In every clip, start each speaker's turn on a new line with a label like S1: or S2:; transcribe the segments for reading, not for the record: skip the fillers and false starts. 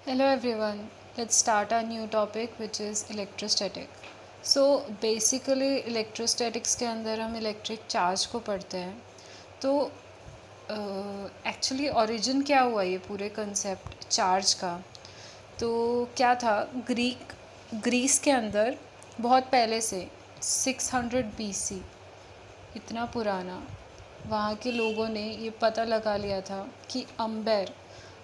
S1: Hello everyone, let's start our new topic which is electrostatic. So basically electrostatics के अंदर हम electric charge को पढ़ते हैं. तो एक्चुअली ओरिजिन क्या हुआ ये पूरे कंसेप्ट चार्ज का. तो क्या था ग्रीस के अंदर बहुत पहले से 600 BC, इतना पुराना, वहाँ के लोगों ने ये पता लगा लिया था कि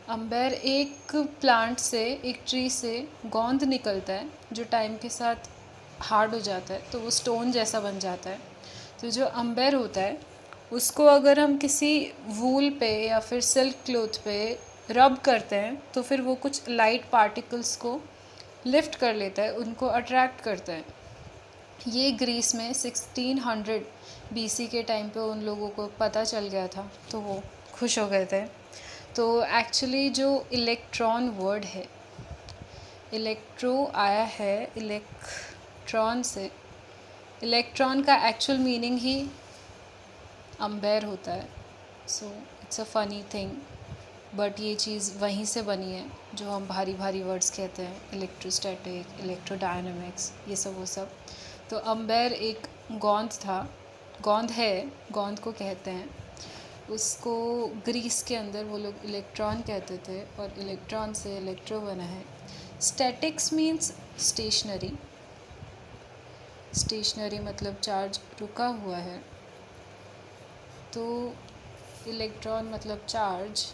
S1: अम्बर एक प्लांट से, एक ट्री से गोंद निकलता है जो टाइम के साथ हार्ड हो जाता है तो वो स्टोन जैसा बन जाता है. तो जो अम्बर होता है उसको अगर हम किसी वूल पे या फिर सिल्क क्लोथ पे रब करते हैं तो फिर वो कुछ लाइट पार्टिकल्स को लिफ्ट कर लेता है, उनको अट्रैक्ट करता है. ये ग्रीस में 1600 BC के टाइम पे उन लोगों को पता चल गया था तो वो खुश हो गए थे. तो एक्चुअली जो इलेक्ट्रॉन वर्ड है, इलेक्ट्रो आया है इलेक्ट्रॉन से. इलेक्ट्रॉन का एक्चुअल मीनिंग ही अम्बेर होता है. So it's a funny thing, but ये चीज़ वहीं से बनी है जो हम भारी भारी वर्ड्स कहते हैं, इलेक्ट्रोस्टैटिक, इलेक्ट्रोडायनामिक्स, ये सब वो सब. तो अम्बेर एक गोंद था, गोंद है, गोंद को कहते हैं. उसको ग्रीस के अंदर वो लोग इलेक्ट्रॉन कहते थे और इलेक्ट्रॉन से इलेक्ट्रो बना है. Statics means stationary. स्टेशनरी मतलब चार्ज रुका हुआ है. तो इलेक्ट्रॉन मतलब चार्ज.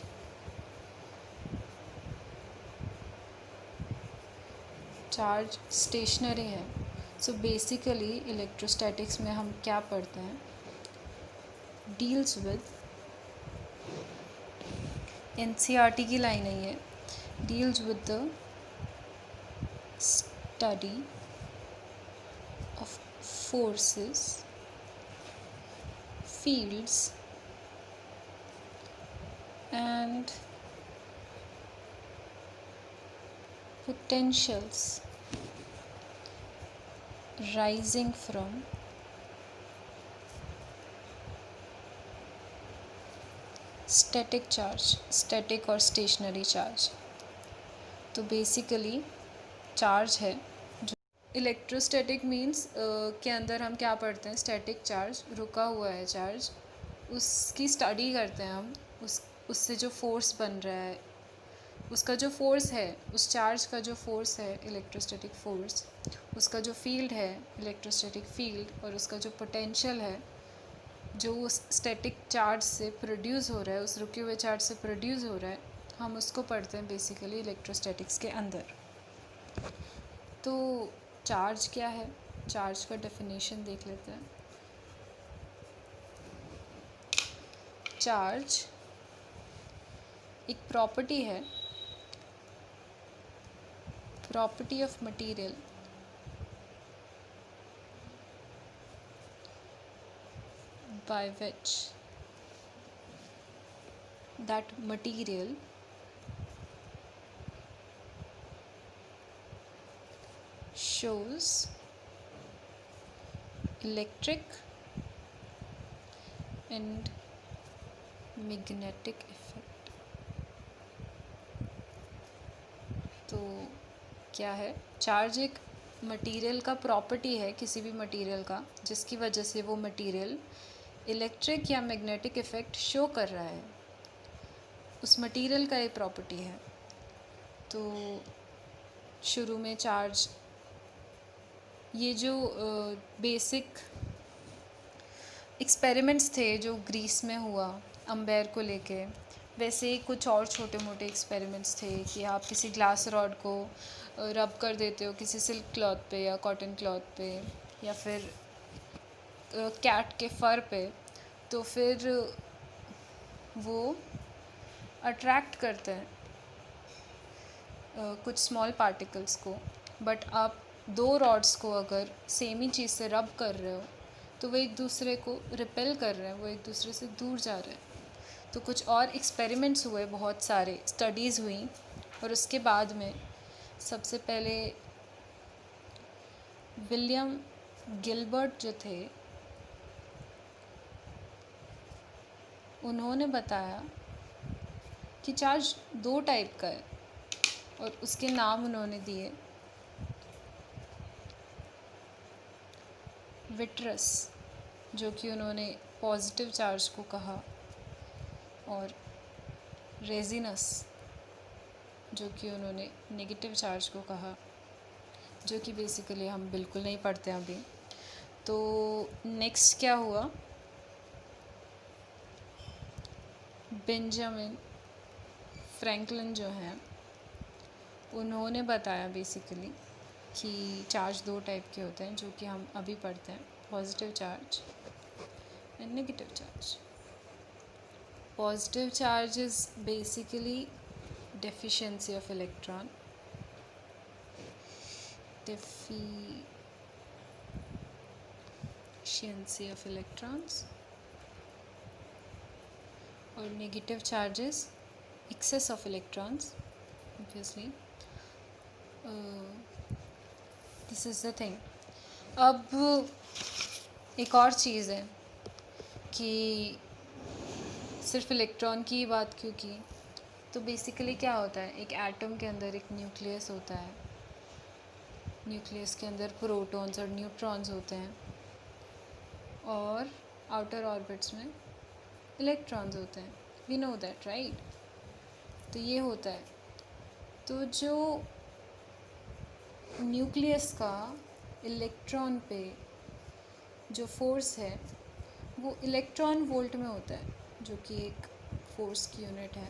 S1: चार्ज स्टेशनरी है. सो बेसिकली इलेक्ट्रोस्टैटिक्स में हम क्या पढ़ते हैं, डील्स विद, NCERT की लाइन है ये, deals with the study of forces, fields and potentials rising from static charge, static और stationary charge. तो बेसिकली चार्ज है जो इलेक्ट्रोस्टैटिक मीन्स के अंदर हम क्या पढ़ते हैं, स्टैटिक चार्ज, रुका हुआ है चार्ज, उसकी स्टडी करते हैं हम. उससे जो फोर्स बन रहा है, उसका जो फोर्स है, उस चार्ज का जो फोर्स है इलेक्ट्रोस्टैटिक फोर्स, उसका जो फील्ड है इलेक्ट्रोस्टैटिक फील्ड, और उसका जो पोटेंशियल है जो उस स्टैटिक चार्ज से प्रोड्यूस हो रहा है, उस रुके हुए चार्ज से प्रोड्यूस हो रहा है, हम उसको पढ़ते हैं बेसिकली इलेक्ट्रोस्टैटिक्स के अंदर. तो चार्ज क्या है, चार्ज का डेफिनेशन देख लेते हैं. चार्ज एक प्रॉपर्टी है, property of material by which that material shows electric and magnetic effect. तो क्या है, चार्ज एक मटेरियल का प्रॉपर्टी है, किसी भी मटेरियल का, जिसकी वजह से वो मटेरियल इलेक्ट्रिक या मैग्नेटिक इफ़ेक्ट शो कर रहा है. उस मटेरियल का ये प्रॉपर्टी है. तो शुरू में चार्ज, ये जो बेसिक एक्सपेरिमेंट्स थे जो ग्रीस में हुआ अम्बेर को लेके, वैसे ही कुछ और छोटे मोटे एक्सपेरिमेंट्स थे कि आप किसी ग्लास रॉड को रब कर देते हो किसी सिल्क क्लॉथ पे या कॉटन क्लॉथ पे या फिर कैट के फर पे, तो फिर वो अट्रैक्ट करते हैं कुछ स्मॉल पार्टिकल्स को. बट आप दो रॉड्स को अगर सेम ही चीज़ से रब कर रहे हो तो वो एक दूसरे को रिपेल कर रहे हैं, वो एक दूसरे से दूर जा रहे हैं. तो कुछ और एक्सपेरिमेंट्स हुए, बहुत सारे स्टडीज़ हुई, और उसके बाद में सबसे पहले विलियम गिलबर्ट जो थे, उन्होंने बताया कि चार्ज दो टाइप का है. और उसके नाम उन्होंने दिए विट्रस, जो कि उन्होंने पॉजिटिव चार्ज को कहा, और रेजिनस, जो कि उन्होंने नेगेटिव चार्ज को कहा, जो कि बेसिकली हम बिल्कुल नहीं पढ़ते अभी। तो नेक्स्ट क्या हुआ, बेंजामिन फ्रैंकलिन जो हैं उन्होंने बताया बेसिकली कि चार्ज दो टाइप के होते हैं, जो कि हम अभी पढ़ते हैं, positive charge and negative charge. Positive charge is basically deficiency of electron, deficiency of electrons, और negative charges excess of electrons, obviously. This is the thing. अब एक और चीज़ है कि सिर्फ इलेक्ट्रॉन की बात क्यों की, तो बेसिकली क्या होता है, एक एटम के अंदर एक न्यूक्लियस होता है, न्यूक्लियस के अंदर प्रोटॉन्स और न्यूट्रॉन्स होते हैं, और आउटर ऑर्बिट्स में इलेक्ट्रॉन्स होते हैं। We know that, right? तो ये होता है। तो जो न्यूक्लियस का इलेक्ट्रॉन पे जो फोर्स है वो इलेक्ट्रॉन वोल्ट में होता है, जो कि एक फोर्स की यूनिट है।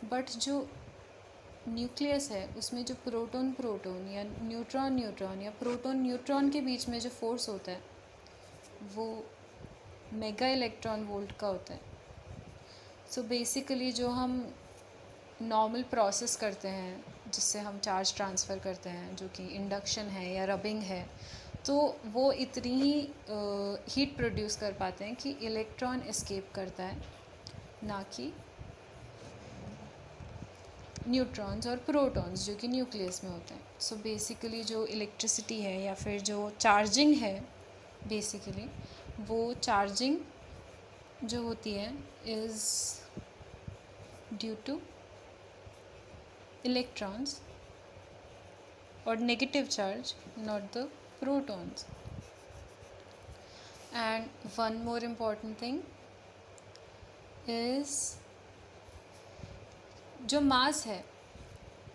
S1: बट जो न्यूक्लियस है उसमें जो प्रोटॉन प्रोटॉन या न्यूट्रॉन न्यूट्रॉन या प्रोटॉन न्यूट्रॉन के बीच में जो फोर्स होता है वो मेगा इलेक्ट्रॉन वोल्ट का होता है। सो बेसिकली जो हम नॉर्मल प्रोसेस करते हैं जिससे हम चार्ज ट्रांसफ़र करते हैं, जो कि इंडक्शन है या रबिंग है, तो वो इतनी ही हीट प्रोड्यूस कर पाते हैं कि इलेक्ट्रॉन एस्केप करता है, ना कि न्यूट्रॉन्स और प्रोटॉन्स जो कि न्यूक्लियस में होते हैं। सो बेसिकली जो इलेक्ट्रिसिटी है या फिर जो चार्जिंग है, बेसिकली वो चार्जिंग जो होती है इज़ ड्यू टू इलेक्ट्रॉन्स और negative charge, not the protons. And one more important thing is जो mass है,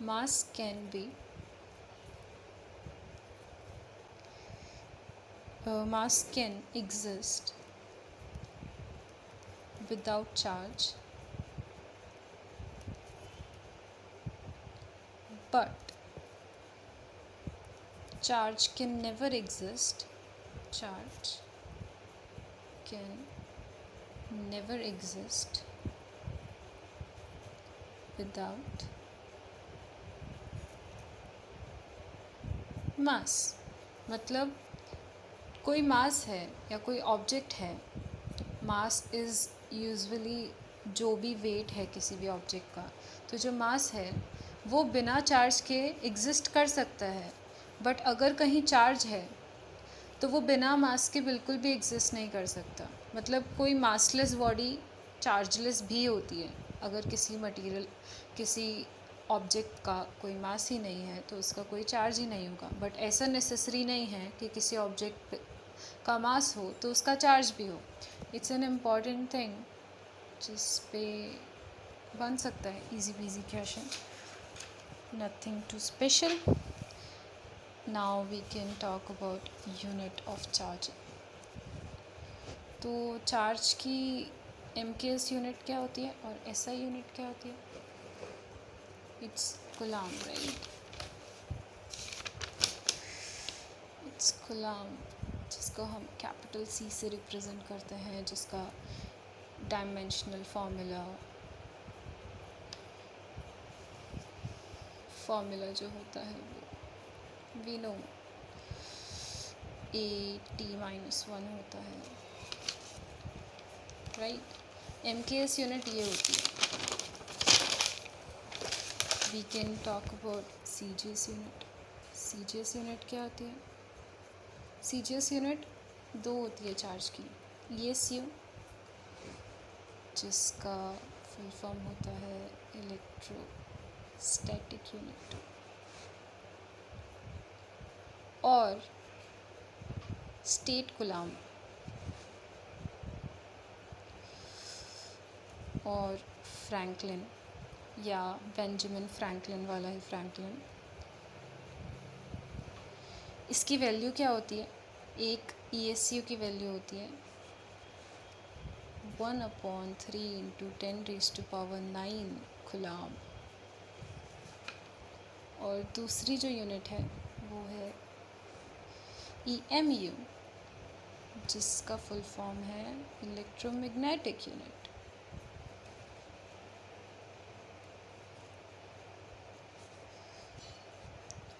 S1: mass can be mass can exist without charge, but charge can never exist. Charge can never exist without mass. मतलब कोई मास है या कोई object है, mass is usually जो भी वेट है किसी भी ऑब्जेक्ट का, तो जो मास है वो बिना चार्ज के एग्जिस्ट कर सकता है। बट अगर कहीं चार्ज है तो वो बिना मास के बिल्कुल भी एग्जिस्ट नहीं कर सकता। मतलब कोई मासलेस बॉडी चार्जलेस भी होती है। अगर किसी मटेरियल, किसी ऑब्जेक्ट का कोई मास ही नहीं है तो उसका कोई चार्ज ही नहीं होगा। बट ऐसा नेसेसरी नहीं है कि किसी ऑब्जेक्ट का मास हो तो उसका चार्ज भी हो। इट्स एन इम्पॉर्टेंट थिंग जिस पे बन सकता है easy PG question, nothing to special. Now we can talk about unit of charge. तो चार्ज की MKS यूनिट क्या होती है और SI यूनिट क्या होती है? It's coulomb, right? It's coulomb, जिसको हम कैपिटल C से रिप्रेजेंट करते हैं, जिसका डायमेंशनल फॉर्मूला जो होता है वो वी नो AT-1 होता है, राइट? MKS यूनिट ये होती है। We can talk about CGS unit. CGS unit क्या होती है? CGS यूनिट दो होती है चार्ज की, ESU जिसका फुल फॉर्म होता है इलेक्ट्रो स्टैटिक यूनिट। और स्टेट कूलाम और फ्रैंकलिन या बेंजामिन फ्रैंकलिन वाला ही फ्रैंकलिन, इसकी वैल्यू क्या होती है? एक ESU की वैल्यू होती है 1/3 × 10⁻⁹ कूलाम। और दूसरी जो यूनिट है वो है EMU, जिसका फुल फॉर्म है इलेक्ट्रोमैग्नेटिक यूनिट।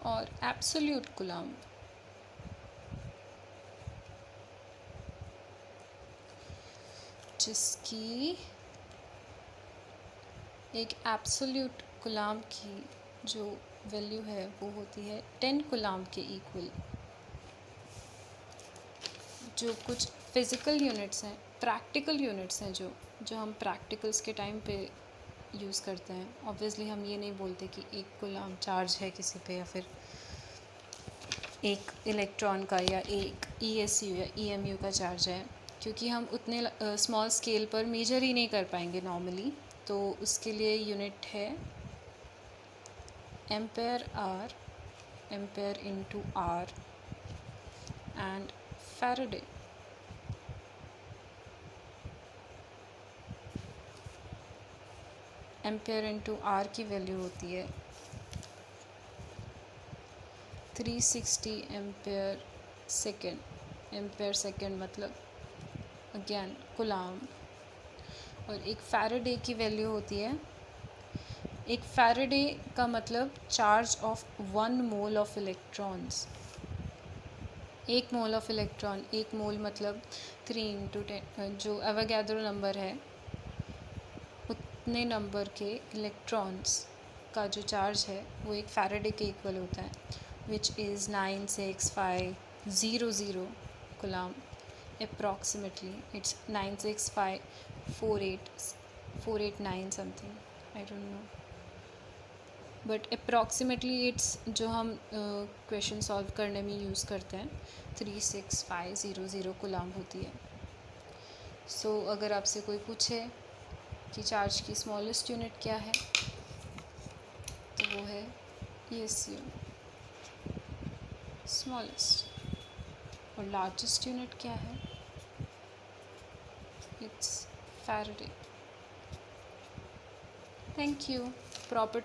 S1: और एब्सोल्यूट कूलाम जिसकी एक एब्सोल्यूट कूलाम की जो वैल्यू है वो होती है 10 कूलाम के इक्वल। जो कुछ फिज़िकल यूनिट्स हैं, प्रैक्टिकल यूनिट्स हैं, जो हम प्रैक्टिकल्स के टाइम पे यूज़ करते हैं। ऑब्वियसली हम ये नहीं बोलते कि 1 कूलाम चार्ज है किसी पे, या फिर एक इलेक्ट्रॉन का या एक ESU या EMU का चार्ज है, क्योंकि हम उतने स्मॉल स्केल पर मेजर ही नहीं कर पाएंगे नॉर्मली। तो उसके लिए यूनिट है ampere R, ampere into R and Faraday. Ampere into R की वैल्यू होती है 360 एम्पेयर सेकेंड। एम्पेयर सेकेंड मतलब अगेन कूलाम। और एक फैराडे की वैल्यू होती है, एक फैराडे का मतलब charge of 1 mole of electrons. 1 mole of electron, 1 मोल मतलब 3 × 10, जो एवोगैड्रो नंबर है उतने नंबर के इलेक्ट्रॉन्स का जो चार्ज है वो एक फैराडे के इक्वल होता है, which is 96500 coulomb. approximately it's 9654849 something, I don't know, but approximately it's जो हम क्वेश्चन सॉल्व करने में यूज़ करते हैं 36500 कूलाम होती है। सो अगर आपसे कोई पूछे कि चार्ज की स्मॉलेस्ट यूनिट क्या है, तो वो है ESU स्मॉलेस्ट। और लार्जेस्ट यूनिट क्या है? It's Faraday. Thank you. Property